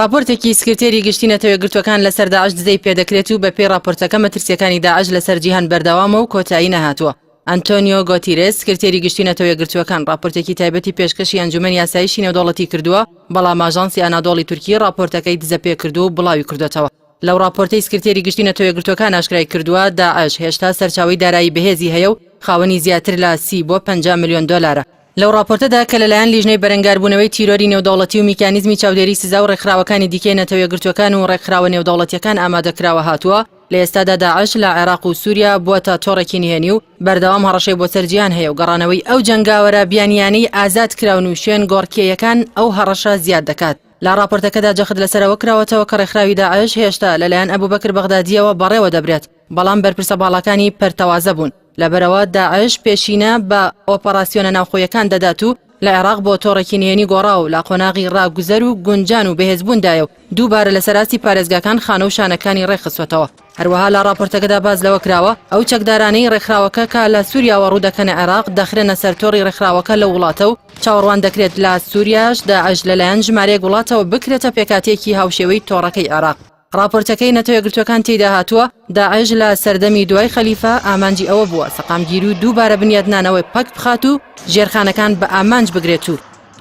راپۆرتێکی سکرتێری گشتی نەتەوە گرتوەکان لەسەر داعش دزەی پێدەکرێت و بەپێی راپۆرتەکە مەترسیەکانی داعش لەسەر جیهان بەردەوامە و کۆتایی نەهاتووە. ئەنتۆنیۆ گۆتیرێس سکرتێری گشتی نەتەوە گرتوەکان راپۆرتێکی تایبەتی پێشکەشی ئەنجومەنی یاساییی نێودەوڵەتی کردووە، بەڵام ئاژانسی ئانادۆڵی تورکی راپۆرتەکەی دزە پێ کردو و بڵاوی کردوێتەوە. لەو راپۆرتەی سکرتێری گشتی نەتەوە گرتوەکان ئاشکرای کردووە داعش هێشتا سەرچاوی دارایی بەهێزی هەیە و خاوەنی زیاتر لە 30 بۆ 50 ملیۆن دۆلارە. لەو راپۆرتەدا کە لەلایەن لیژنەی بەرەنگاربوونەوەی تیرۆری نێودەوڵەتی و میکانیزمی چاودێری سزا و ڕێکخراوەکانی دیکەی نەتەوە گرتوەکان و ڕێکخراوە نێودەوڵەتیەکان ئامادەکراوە هاتووە، لە ئێستادا داعش لە عێراق و سووریا بووەتە تۆڕێکی نهێنی و بەردەوام هەڕەشەی بۆ سەرجیان هەیە و گەڕانەوەی ئەو جەنگاوەرە بیانیانەی ئازاد کراون و شوێن گۆڕکێیەکان ئەو هەڕەشە زیاد دەکات. لە راپۆرتەکەدا جەخت لەسەرەوە کراوەتەوە کە ڕێکخراوی داعش هێشتا لەلایەن ئەبوبەکر بەغدادیەوە بەڕێوە دەبرێت، بەڵام بەرپرسە باڵەکانی پەرتەوازە بوون. لەبەرەوە داعش پێشینە بە ئۆپەراسیۆنە ناوخۆیەکان دەدات و لە عێراق بۆ تۆڕێکی نهێنی گۆڕا و لە قۆناغی ڕاگوزەر و گونجان و بەهێزبووندایە و دووبارە لە سەراستی پارێزگاکان خانە و شانەکانی ڕێخستوەتەوە. هەروەها لە راپۆرتەکەدا باز لەوە کراوە ئەو چەکدارانەی ڕێکخراوەکە کە لە سووریاوە ڕوودەکەنە عێراق دەخرێنە سەر تۆڕی ڕێکخراوەکە لە وڵاتە و چاوەڕوان دەکرێت لە سووریاش داعش لەلایەن ژمارەیەک وڵاتەوە بکرێتە پێکاتێکی هاوشێوەی تۆڕەکەی عێراق. راپۆرتەکەی نەتەوە گرتوەکان تێیدا هاتووە داعش لە سەردەمی دوای خەلیفە ئامانجی ئەوە بووە سەقامگیر و دووبارە بنیادنانەوەی پەک بخات و ژێرخانەکان بە ئامانج بگرێت و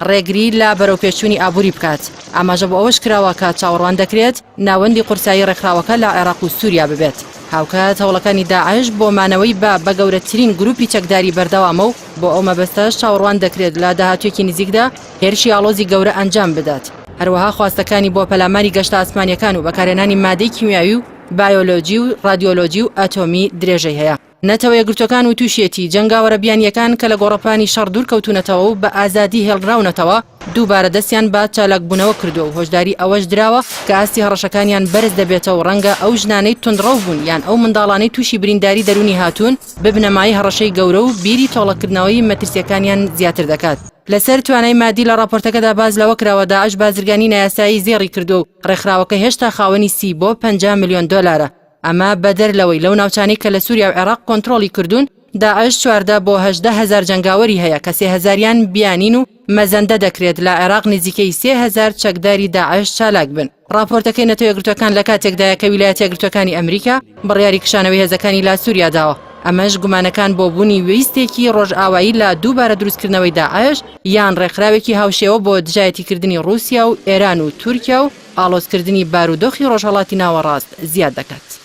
ڕێگری لە بەرەوپێچوونی ئابووری بکات. ئاماژە بۆ ئەوەش کراوە کە چاوەڕوان دەکرێت ناوەندی قورسایی ڕێکخراوەکە لە عێراق و سووریا ببێت. هاوکات هەوڵەکانی داعش بۆ مانەوەی بە گەورەترین گروپی چەکداری بەردەوامە و بۆ ئەو مەبەستەش چاوەڕوان دەکرێت لە داهاتوێکی نزیکدا هێرشی ئاڵۆزی گەورە ئەنجام بدات. هەروەها خواستەکانی بۆ پەلاماری گەشتە ئاسمانیەکان و بەکارهێنانی مادەی کیمیاوی و بایۆلۆجی و رادیۆلۆجی و ئەتۆمی درێژەی هەیە. نەتەوە یەکگرتوەکان و تووشێتی جەنگاوەرە بیانیەکان کە لە گۆڕەپانی شەڕ دوور کەوتونەتەوە و بە ئازادی هێڵراونەتەوە دووبارە دەستیان بە چالاکبوونەوە کردو و هۆشداری ئەوەش درراوە کە ئاستی هەڕەشەکانیان بەرز دەبێتەوە ڕەنگە ئەو ژنانەی تونندڕەو بوون یان ئەو منداڵانەی تووشی برینداری دەرونی هاتوون ببنەمای هەڕەشەی گەورە و بیری تۆڵەکردنەوەی مەترسیەکانیان زیاتر دەکات. لەسەر توانای مادی لە راپۆرتەکەدا باز لەوە کراوە داعش بازرگانی نایاسایی زێڕی کردو و ڕێکخراوەکە هێشتا خاوەنی 30 بۆ 50 ملیۆن دۆلارە. ئەمە بەدەر لەوەی لەو ناوچانەی کە لە سووریا و عێراق کۆنتڕۆلی کردوون داعش 14 بۆ 18 هزار جەنگاوەری هەیە کە 3000یان بیانین و مەزەندە دەکرێت لە عێراق نزیکەی 3000 چەکداری داعش چالاک بن. راپۆرتەکەی نەتەوە یەکگرتوەکان لە کاتێکدایە کە ویلایەتە یەکگرتوەکانی ئەمریکا بڕیاری کشانەوەی هێزەکانی لا سووریا داوە. ئەمەش گومانەکان بۆ بوونی ویستێکی ڕۆژئاوایی لە دووبارە دروستکردنەوەی داعش یان ڕێکخراوێکی هاوشێوە بۆ دژایەتیکردنی رووسیا و ئێران و تورکیا و ئاڵۆزکردنی بارودۆخی ڕۆژهەڵاتی ناوەڕاست زیاد دەکات.